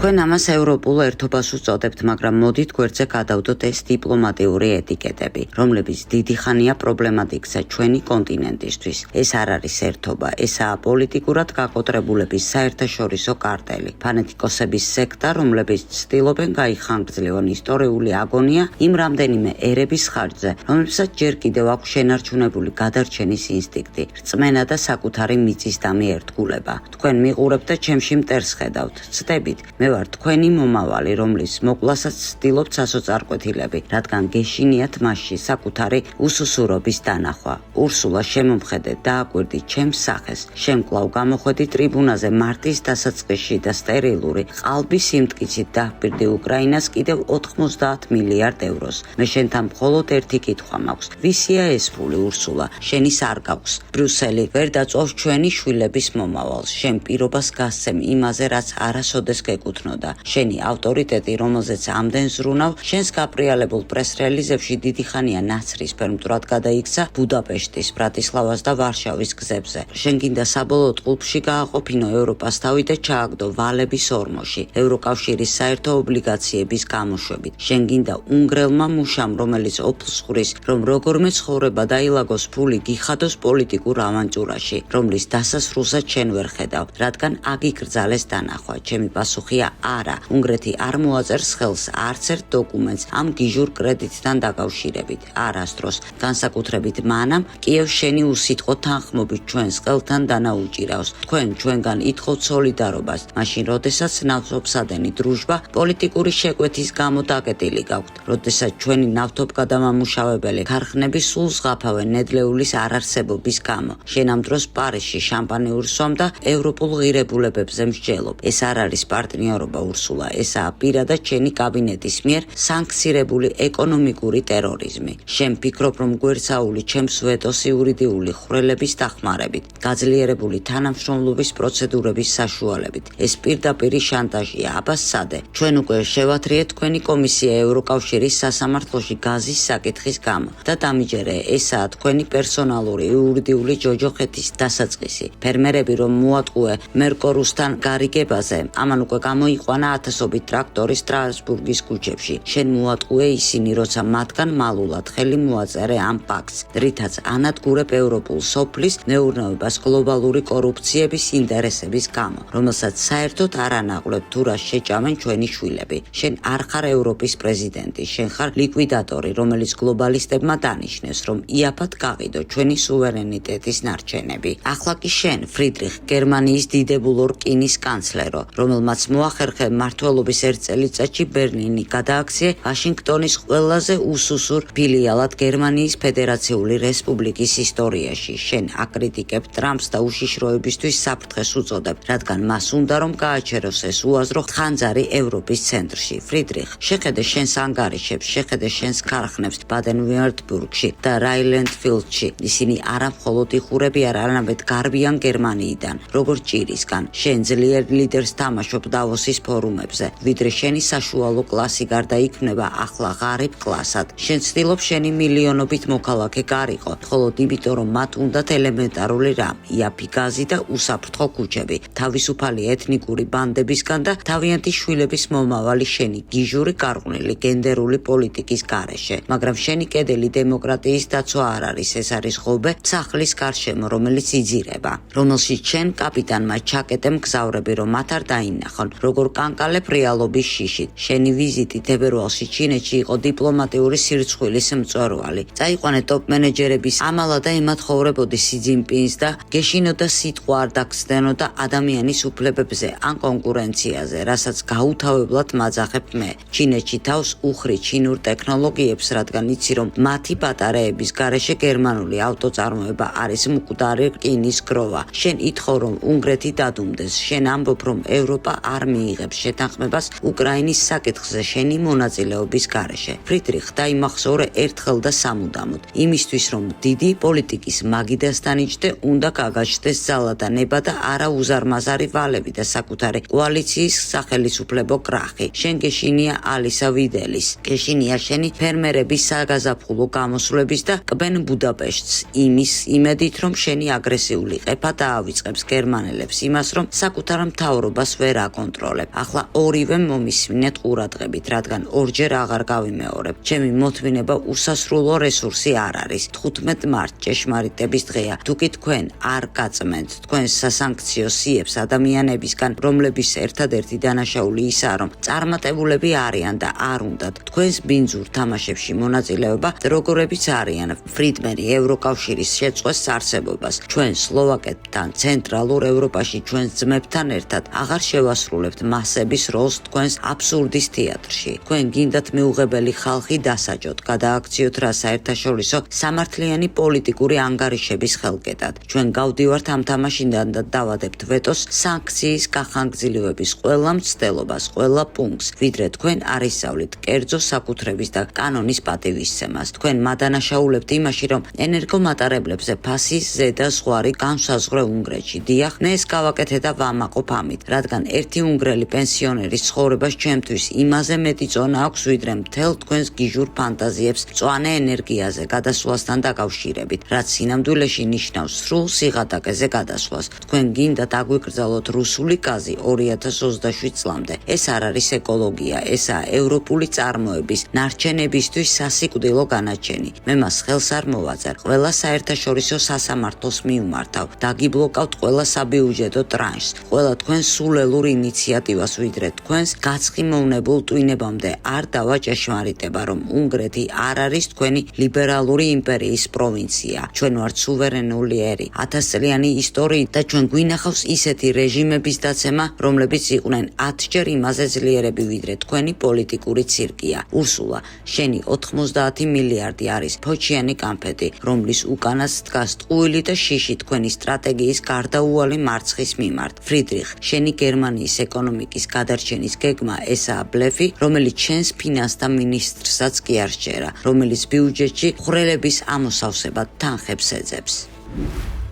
თქვენ ამას ევროპულ ერთობას უწოდებთ, მაგრამ მოდით გვერდზე გადავდოთ ეს დიპლომატიური ეტიკეტები, რომლებიც დიდი ხანია პრობლემად იქცა ჩვენი კონტინენტისთვის. ეს არ არის ერთობა, ესაა პოლიტიკურად გაკოტრებულების საერთაშორისო კარტელი. ფანეტიკოსების სექტა, რომლებიც ცდილობენ გაიხანგრძლივონ ისტორიული აგონია იმ რამდენიმე ერების ხარჯზე, რომლებსაც ჯერ კიდევ აქვს შენარჩუნებული გადარჩენის ინსტინქტი, რწმენა და საკუთარი მიწისდამი ერთგულება. თქვენ მიყურებთ და ჩემში მტერს ხედავთ. ცდებით, მე ვარ თქვენი მომავალი, რომლის მოკვლასაც ცდილობთ სასოწარკვეთილები, რადგან გეშინიათ მასში საკუთარი უსუსურობის დანახვა. ურსულა, შემომხედე, დააკვირდი ჩემს სახეს. შენ კვლავ გამოხვედი ტრიბუნაზე მარტის დასაწყისში და სტერილური ყალბის სიმტკიცით დაჰპირდი უკრაინას კიდევ 90 მილიარდ ევროს. მე შენთან მხოლოდ ერთი კითხვა მაქვს. ვისია ეს ფული, ურსულა? შენის არ გაქვს. ბრიუსელი ვერ დაწვავს ჩვენი შვილების მომავალს. შენ პირობას გასცემ იმაზე, რაც არასოდეს გეკუთვნოდა. შენი ავტორიტეტი, რომელზეც ამდენ ზრუნავ, შენს გაპრიალებულ პრეს-რელიზებში დიდი ხანია ნაცრისფერ-მტვრად გადაიქცა ბუდაპეშტის, ბრატისლავას და ვარშავის გზებზე. შენ გინდა საბოლოოდ ყულფში გააყოფინო ევროპას თავი და ჩააგდო ვალების ორმოში, ევროკავშირის საერთო ობლიგაციების გამოშვებით. შენ გინდა უნგრელმა მუშამ, რომელიც ოფლს ხურის, რომ როგორმე ცხოვრება დაილაგოს ფული გიხადოს პოლიტიკურ ავანტურაში, რომლის დასასრულსაც შენ ვერ ხედავ, რადგან აქ იკრძალეს დანახვა. ჩემი პასუხია არა. უნგრეთი არ მოაწერს ხელს არც ერთ დოკუმენტს ამ გიჟურ კრედიტთან დაკავშირებით. არასდროს, განსაკუთრებით მანამ, კიევს შენი უსიტყვო თანხმობით ჩვენს ხელთან დანაუჭირავს. თქვენ ჩვენგან ითხოვთ სოლიდარობას, მაშინ როდესაც ნავთობსადენი დრუჟბა პოლიტიკური შეკვეთის გამო დაკეტილი გაქვთ, როდესაც ჩვენი ნავთობგადამამუშავებელი ქარხნები სულ ზღაფავენ ნედლეულის არარსებობის გამო. შენ ამ დროს პარიზში შამპანიურს სვამ და ევროპულ ღირებულებებზე მსჯელობ. ეს არ არის პარტნიორობა, ურსულა, ესაა პირადად შენი კაბინეტის მიერ სანქცირებული ეკონომიკური ტერორიზმი. შენ ფიქრობ, რომ გვერდსაული ჩემს ვეტოს იურიდიული ხვრელების დახმარებით, გაძლიერებული თანამშრომლობის პროცედურების საშუალებით. ეს პირდაპირი შანტაჟია, აბა სადე. ჩვენ უკვე შევათრიეთ თქვენი კომისია ევროკავშირის სასამართლოში გაზის საკითხის გამო და დამიჯერე, ესაა თქვენი პერსონალური იურიდიული ჯოჯოხეთის დასაწყისი. ფერმერები რომ მოატყუე მერკორუსთან გარიგებაზე, ამან უკვე გამოიყვანა ათასობით ტრაქტორი სტრასბურგის ქუჩებში. შენ მოატყუე ისინი, როცა მათგან მალულად ხელი მოაწერე ამ პაქტს, რითაც ანადგურებ ევროპულ სოფლის მეურნეობას გლობალური კორუფციების ინტერესების გამო, რომელსაც საერთოდ არ ანაყვლებ თუ რა შეჭამენ ჩვენი შვილები. შენ არ ხარ ევროპის პრეზიდენტი, შენ ხარ ლიკვიდატორი, რომელიც გლობალისტებმა დანიშნეს, რომ იაფად გაყიდო ჩვენი სუვერენიტეტის ნარჩენები. ახლა კი შენ, ფრიდრიხ, გერმანიის დიდებულო რკინის კანცლერო, რომელმაც მოახერხე მმართველობის ერთ წელიწადში ბერლინი გადააქციე ვაშინგტონის ყველაზე უსუსურ ფილიალად გერმანიის ფედერაციული რესპუბლიკის ისტორიაში. შენ აკრიტიკებ ტრამპს და უშიშროებისთვის საფრთხეს უწოდებ, რადგან მას უნდა რომ გააჩეროს ეს უაზრო ხანძარი ევროპის ცენტრში. ფრიდრიხ, შეხედე შენს ანგარიშებს, შეხედე შენს ქარხნებს ბადენ-ვიურტემბურგში და რაინლანდ-ფილდში. ისინი არა მხოლოდ იხურები, არამედ გარბიან გერმანიიდან, როგორც ჭირისგან. შენ ძლიერ ლიდერს თამაშობ დავოსის ფორუმებზე, ვიდრე შენი საშუალო კლასი გარდაიქმნება ახლა ღარიბ კლასად. შენ ცდილობ შენი მილიონობით მოქალაქე გარიყო, მხოლოდ იმიტომ რომ მათ უნდათ ელემენტარული რამ, იაფი გაზი და უსაფრთხო ქუჩები, თავისუფალი ეთნიკური ბანდებისგან და თავიანთი შვილების მომავალი შენი გიჟური გარყვნილი გენდერული პოლიტიკის გარეშე. მაგრამ შენი კედელი დემოკრატიის დაცვა არ არის, ეს არის ღობე სახლის გარშემო, რომელიც იძირება, რომელშიც შენ კაპიტანმა ჩაკეტემ გზავრები, რომ მათ არ დაინახონ, როგორ კანკალებ რეალობის შიშით. შენი ვიზიტი თებერვალში ჩინეთში იყო დიპლომატიური სირცხვილის მწვერვალი. წაიყვანე ტოპ მენეჯერების ამალა და ემათხოვრებოდი სი ძინპინს და გეშინოდა სიტყვა არ დაგსდენოდა ადამიანის უფლებებზე ან კონკურენციაზე, რასაც გაუთავებლად მაძახებ მე. ჩინეთში თავს უხრი ჩინურ ტექნოლოგიებს, რადგან იცი რომ მათი ბატარეების გარეშე გერმანული ავტოწარმოება არის მკვდარი რკინის გროვა. შენ ითხოვ რომ უნგრეთი დადუმდეს, შენ ამბობ რომ ევროპა არ მიიღებს შეთანხმებას უკრაინის საკითხზე შენი მონაწილეობის გარეშე. ფრიდრიხ, დაიმახსოვრე ერთხელ და სამუდამოდ, იმისთვის რომ დიდი პოლიტიკის მაგიდასთან იჯდე, უნდა გაგაჩნდეს ძალა და ნება და არა უზარმაზარი ვალები და საკუთარი კოალიციის სახელისუფლებო კრახი. შენ გეშინია ალისა ვიდელის, გეშინია შენი ფერმერების საგაზაფხულო გამოსვლების და კბენ ბუდაპეშტს იმის იმედით რომ შენი აგრესიული ყეფა დაავიწყებს გერმანელებს იმას რომ საკუთარ მთავრობას ვერ აკონტროლებს. ვიმრავლებ. ახლა ორივე მომისმინეთ ყურადღებით, რადგან ორჯერ აღარ გავიმეორებ. ჩემი მოთმინება უსასრულო რესურსი არ არის. 15 მარტს ჭეშმარიტების დღეა. თუკი თქვენ არ გაწმენთ თქვენს სასანქციო სიებს ადამიანებისგან, რომლების ერთადერთი დანაშაული ისაა, რომ წარმატებულები არიან და არ უნდათ თქვენს ბინძურ თამაშებში მონაწილეობა, როგორებიც არიან ფრიდმენი ევროკავშირის შეწყვეს არსებობას. ჩვენ სლოვაკეთთან, ცენტრალურ ევროპაში ჩვენს ძმებთან ერთად აღარ შევასრულებთ მასების როლს თქვენს აბსურდის თეატრში. თქვენ გინდათ მიუღებელი ხალხი დასაჯოთ, გადააქციოთ რა საერთაშორისო სამართლიანი პოლიტიკური ანგარიშების ხელკეტად. ჩვენ გავდივართ ამ თამაშიდან და დავადებთ ვეტოს სანქციის გახანგრძლივების ყველა მცდელობას, ყველა პუნქტს, ვიდრე თქვენ არ ისწავლით კერძო საკუთრების და კანონის პატივისცემას. თქვენ მადანაშაულებთ იმაში, რომ ენერგომატარებლებზე ფასის ზედა ზღვარი განსაზღვრე უნგრეთში. დიახ, ეს გავაკეთე და ვამაყობ ამით, რადგან ერთი უნგრელი პენსიონერის ცხოვრებას ჩემთვის იმაზე მეტი წონა აქვს, ვიდრე მთელ თქვენს გიჟურ ფანტაზიებს მწვანე ენერგიაზე გადასვლასთან დაკავშირებით, რაც სინამდვილეში ნიშნავს სრულ სიღატაკეზე გადასვლას. თქვენ გინდათ აგვიკრძალოთ რუსული გაზი 2027 წლამდე. ეს არ არის ეკოლოგია, ესაა ევროპული წარმოების ნარჩენებისთვის სასიკვდილო განაჩენი. მე მას ხელს არ მოვაწერთ. ყველა საერთაშორისო სასამართლოს მიუმართავ. დაგიბლოკავთ ყველა საბიუჯეტო ტრანშს, ყველა თქვენს სულელურ ინიციატივას, ვიდრე თქვენს გაცხიმოვნებულ ტვინებამდე არ დავა ჭეშმარიტება, რომ უნგრეთი არ არის თქვენი ლიბერალური იმპერიის პროვინცია. ჩვენ ვართ სუვერენული ერი, 1000-წლიანი ისტორიით და ჩვენ გვინახავს ისეთი რეჟიმების დაცემა, რომლებიც იყვნენ 10-ჯერ იმაზე ძლიერები, ვიდრე თქვენი პოლიტიკური ცირკია. ურსულა, შენი 90 მილიარდი არის ფოჩიანი კანფეტი, რომლის უკანაც დგას ტყუილი და შიში თქვენი სტრატეგიის გარდაუვალი მარცხის მიმართ. ფრიდრიხ, შენი გერმანიის ეკონომიკის გადარჩენის გეგმა ესაა ბლეფი, რომელიც შენს ფინანსთა მინისტრსაც კი არ სჯერა, რომელიც ბიუჯეტში ხვრელების ამოსავსებად თანხებს ეძებს.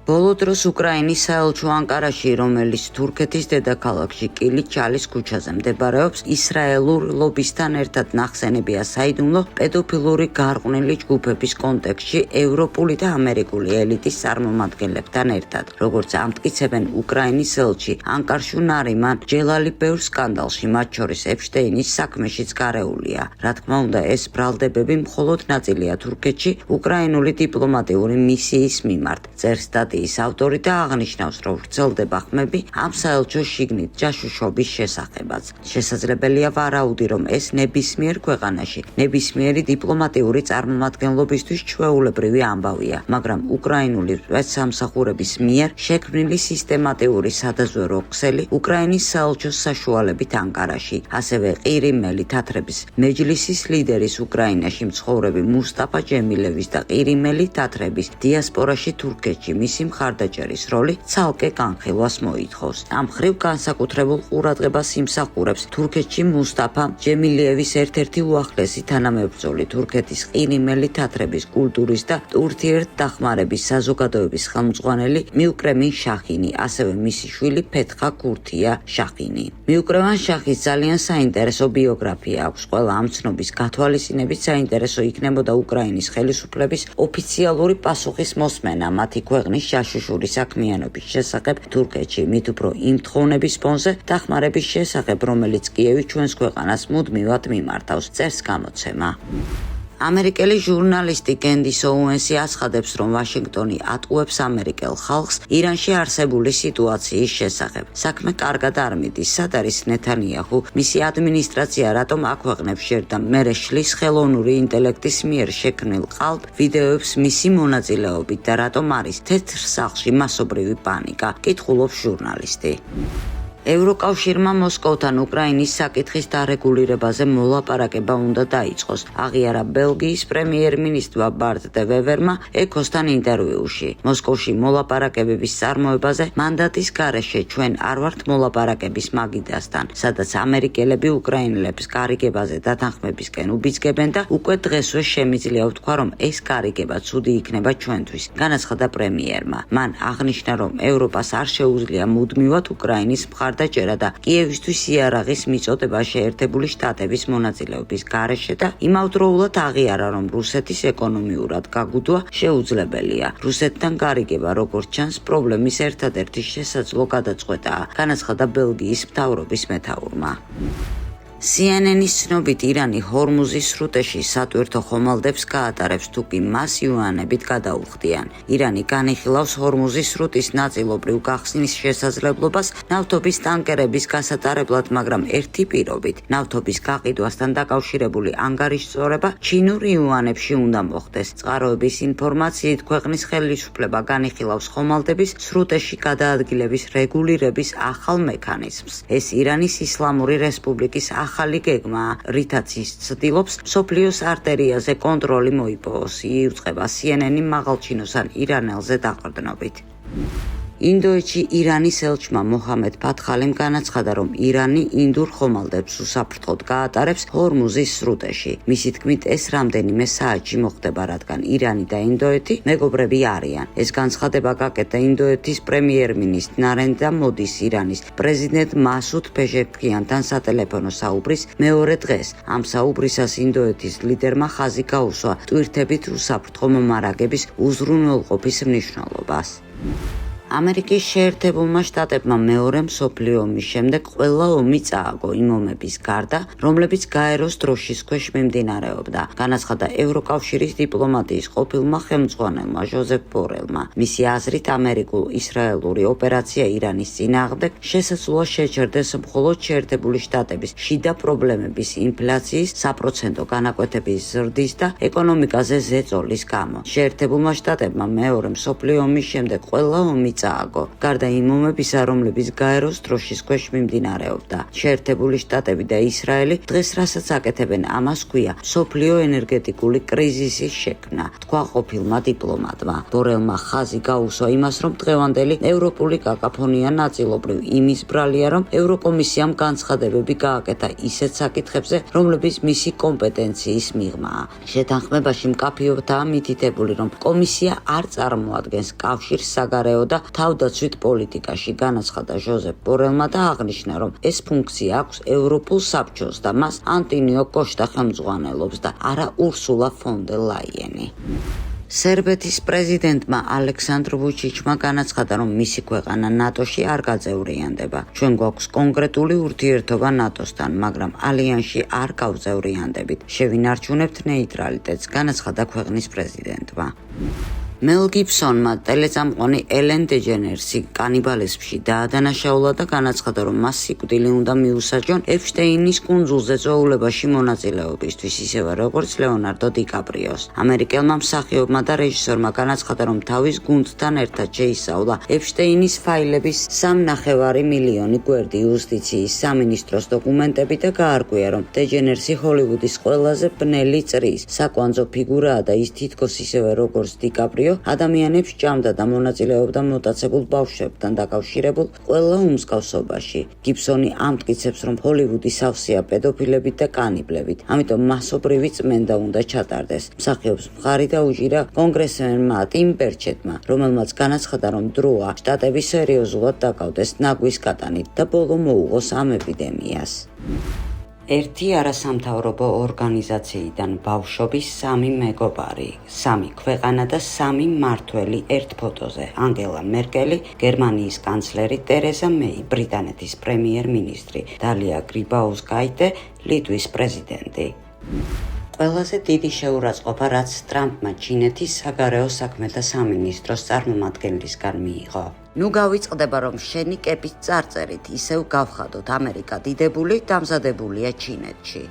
ბოლო დროს უკრაინის საელჩო ანკარაში, რომელიც თურქეთის დედაქალაქში კილიჩალის ქუჩაზე მდებარეობს, ისრაელურ ლობისთან ერთად ნახსენებია საიდუმლო პედოფილური გარყვნილი ჯგუფების კონტექსტში ევროპული და ამერიკული ელიტის წარმომადგენლებთან ერთად. როგორც ამტკიცებენ უკრაინის ელჩი, ანკარში ნარიმან ჯელალი ბევრ სკანდალში, მათ შორის ეფშტეინის საქმეშიც გარეულია. რა თქმა უნდა, ეს ბრალდებები მხოლოდ ნაწილია თურქეთში უკრაინული დიპლომატიური მისიის მიმართ. წერს ის ავტორი და აღნიშნავს, რომ ვრცელდება ხმები ამ საელჩოს შიგნით ჯაშუშობის შესახებაც. შესაძლებელია ვარაუდი, რომ ეს ნებისმიერ ქვეყანაში, ნებისმიერი დიპლომატიური წარმომადგენლობისთვის ჩვეულებრივი ამბავია, მაგრამ უკრაინული სპეცსამსახურების მიერ შექმნილი სისტემატიური სადაზვერვო ქსელი უკრაინის საელჩოს საშუალებით ანკარაში, ასევე ყირიმელი თათრების მეჯლისის ლიდერის უკრაინაში მცხოვრები მუსტაფა ჯემილევის და ყირიმელი თათრების დიასპორაში თურქეთში მისი მხარდაჭერის როლი ცალკე განხილვას მოითხოვს. ამ ხრივ განსაკუთრებულ ყურადღებას იმსახურებს თურქეთში მუსტაფა ჯემილიევის ერთ-ერთი უახლესი თანამებრძოლი, თურქეთის ყირიმელი თათრების კულტურის და ურთიერთდახმარების საზოგადოების ხელმძღვანელი მიუკრემინ შახინი, ასევე მისი შვილი ფეთხა ქურთია შახინი. მიუკრემან შახის ძალიან საინტერესო ბიოგრაფია აქვს. ყველა ამ ცნობის გათვალისწინებით საინტერესო იქნებოდა უკრაინის ხელისუფლების ოფიციალური პასუხის მოსმენა მათი ქვეყნის შაშუშური საქმიანობის შესახებ თურქეთში, მით უფრო იმ თხოვნების ფონზე დახმარების შესახებ, რომელიც კიევი ჩვენს ქვეყანას მუდმივად მიმართავს, წერს გამოცემა. ამერიკელი ჟურნალისტი კენდის ოუენსი აცხადებს, რომ ვაშინგტონი ატყუებს ამერიკელ ხალხს ირანში არსებული სიტუაციის შესახებ. საქმე კარგად არ მიდის, სად არის ნეთანიაჰუ, მისი ადმინისტრაცია რატომ აქვეყნებს ჯერ და მერე შლის ხელოვნური ინტელექტის მიერ შექმნილ ყალბ ვიდეოებს მისი მონაწილეობით და რატომ არის თეთრ სახლში მასობრივი პანიკა, კითხულობს ჟურნალისტი. ევროკავშირმა მოსკოვთან უკრაინის საკითხის დარეგულირებაზე მოლაპარაკება უნდა დაიწყოს, აღიარა ბელგიის პრემიერ-მინისტრმა ბარტ დე ვევერმა ეკოსთან ინტერვიუში. მოსკოვში მოლაპარაკებების წარმოებაზე მანდატის გარეშე ჩვენ არ ვართ მოლაპარაკების მაგიდასთან, სადაც ამერიკელები უკრაინელებს გარიგებაზე დათანხმებისკენ უბიძგებენ და უკვე დღესვე შემიძლია ვთქვა, რომ ეს გარიგება ცუდი იქნება ჩვენთვის, განაცხადა პრემიერმა. მან აღნიშნა, რომ ევროპას არ შეუძლია მუდმივად უკრაინის მხარდაჭერა მხარდაჭერა და კიევისთვის იარაღის მიწოდება შეერთებული შტატების მონაწილეობის გარეშე და იმავდროულად აღიარა, რომ რუსეთის ეკონომიურად გაგუდვა შეუძლებელია. რუსეთთან გარიგება, როგორც ჩანს, პრობლემის ერთადერთი შესაძლო გადაწყვეტაა, განაცხადა ბელგიის მთავრობის მეთაურმა. CNN-ის ცნობით ირანი ჰორმუზის სრუტეში სატვირთო ხომალდებს გაატარებს, თუკი მას იუანებით გადაუხდიან. ირანი განიხილავს ჰორმუზის სრუტის ნაწილობრივ გახსნის შესაძლებლობას ნავთობის ტანკერების გასატარებლად, მაგრამ ერთი პირობით ნავთობის გაყიდვასთან დაკავშირებული ანგარიშწორება ჩინურ იუანებში უნდა მოხდეს. წყაროების ინფორმაციით, ქვეყნის ხელისუფლება განიხილავს ხომალდების სრუტეში გადაადგილების რეგულირების ახალ მექანიზმს. ეს ირანის ისლამური რესპუბლიკის ახალი გეგმაა, რითაც ის ცდილობს მსოფლიოს არტერიაზე კონტროლი მოიპოვოს. იუწყება CNN-ი მაღალჩინოსან ირანელზე დაყრდნობით. ინდოეთში ირანის ელჩმა მოჰამედ ფათხალიმ განაცხადა, რომ ირანი ინდურ ხომალდებს უსაფრთხოდ გაატარებს ჰორმუზის სრუტეში. მისი თქმით, ეს რამდენიმე საათში მოხდება, რადგან ირანი და ინდოეთი მეგობრები არიან. ეს განცხადება გაკეთა ინდოეთის პრემიერ-მინისტრ ნარენდრა მოდის ირანის პრეზიდენტ მასუდ პეჟექიანთან სატელეფონო საუბრის მეორე დღეს. ამ საუბრისას ინდოეთის ლიდერმა ხაზი გაუსვა ტვირთებით უსაფრთხო მომარაგების უზრუნველყოფის მნიშვნელობას. ამერიკის შეერთებულმა შტატებმა მეორე მსოფლიო ომის შემდეგ ყველა ომი წააგო იმ ომების გარდა, რომლებიც გაეროს დროშის ქვეშ მიმდინარეობდა, განაცხადა ევროკავშირის დიპლომატიის ყოფილმა ხელმძღვანელმა ჟოზეფ ბორელმა. მისი აზრით, ამერიკულ-ისრაელური ოპერაცია ირანის წინააღმდეგ შესაძლოა შეჩერდეს მხოლოდ შეერთებული შტატების შიდა პრობლემების, ინფლაციის, საპროცენტო განაკვეთების ზრდის და ეკონომიკაზე ზეწოლის გამო. შეერთებულმა შტატებმა მეორე მსოფლიო ომის შემდეგ ყველა ომი წააგო, გარდა იმ ომებისა, რომლებიც გაეროს დროშის ქვეშ მიმდინარეობდა. შეერთებული შტატები და ისრაელი დღეს რასაც აკეთებენ, ამას ჰქვია მსოფლიო ენერგეტიკული კრიზისის შექმნა, თქვა ყოფილმა დიპლომატმა. ბორელმა ხაზი გაუსვა იმას, რომ დღევანდელი ევროპული კაკაფონია ნაწილობრივ იმის ბრალია, რომ ევროკომისიამ განცხადებები გააკეთა ისეთ საკითხებზე, რომლებიც მისი კომპეტენციის მიღმაა. შეთანხმებაში მკაფიობაა მითითებული, რომ კომისია არ წარმოადგენს კავშირს საგარეო და თავდაცვით პოლიტიკაში, განაცხადა ჟოზეფ ბორელმა და აღნიშნა, რომ ეს ფუნქცია აქვს ევროპულ საბჭოს და მას ანტონიო კოშტა ხელმძღვანელობს და არა ურსულა ფონ დერ ლაიენი. სერბეთის პრეზიდენტმა ალექსანდრ ვუჩიჩმა განაცხადა, რომ მისი ქვეყანა ნატოში არ გაწევრიანდება. ჩვენ გვაქვს კონკრეტული ურთიერთობა ნატოსთან, მაგრამ ალიანსში არ გავწევრიანდებით. შევინარჩუნებთ ნეიტრალიტეტს, განაცხადა ქვეყნის პრეზიდენტმა. მელ გიბსონმა ტელეწამყვანი ელენ დეჯენერსი კანიბალიზმში დაადანაშაულა და განაცხადა, რომ მას სიკვდილი უნდა მიუსაჯონ ეფშტეინის კუნძულზე წვეულებაში მონაწილეობისთვის, ისევე როგორც ლეონარდო დიკაპრიოს. ამერიკელმა მსახიობმა და რეჟისორმა განაცხადა, რომ თავის გუნდთან ერთად შეისწავლა ეფშტეინის ფაილების 3,5 მილიონი გვერდი, იუსტიციის სამინისტროს დოკუმენტები და გაარკვია, რომ დეჯენერსი ჰოლივუდის ყველაზე ბნელი წრის საკვანძო ფიგურაა და ის თითქოს ისევე როგორც დიკაპრიო ადამიანებს ჭამდა და მონაწილეობდა მოტაცებულ ბავშვებთან დაკავშირებულ ყველა უმსგავსობაში. გიბსონი ამტკიცებს, რომ ჰოლივუდი სავსეა პედოფილებით და კანიბლებით, ამიტომ მასობრივი წმენდა უნდა ჩატარდეს. მსახიობს მხარი დაუჭირა კონგრესმენმა ტიმ ბერჩეტმა, რომელმაც განაცხადა, რომ დროა შტატები სერიოზულად დაკავდეს ნაგვის კატანით და ბოლო მოუღოს ამ ეპიდემიას. ერთი არასამთავრობო ორგანიზაციიდან ბავშვობის 3 მეგობარი, 3 ქვეყანა და 3 მმართველი ერთ ფოტოზე. ანგელა მერკელი, გერმანიის კანცლერი ტერეზა მეი, ბრიტანეთის პრემიერ-მინისტრი დალია გრიბაუსკაიტე, ლიტვის პრეზიდენტი. ყველაზე დიდი შეურაცხყოფა, რაც ტრამპმა ჩინეთის საგარეო საქმეთა სამინისტროს წარმომადგენლისგან მიიღო. ნუ გავიწყდება, რომ შენი კეპის წარწერით ისევ გავხადოთ, ამერიკა დიდებული დამზადებულია ჩინეთში.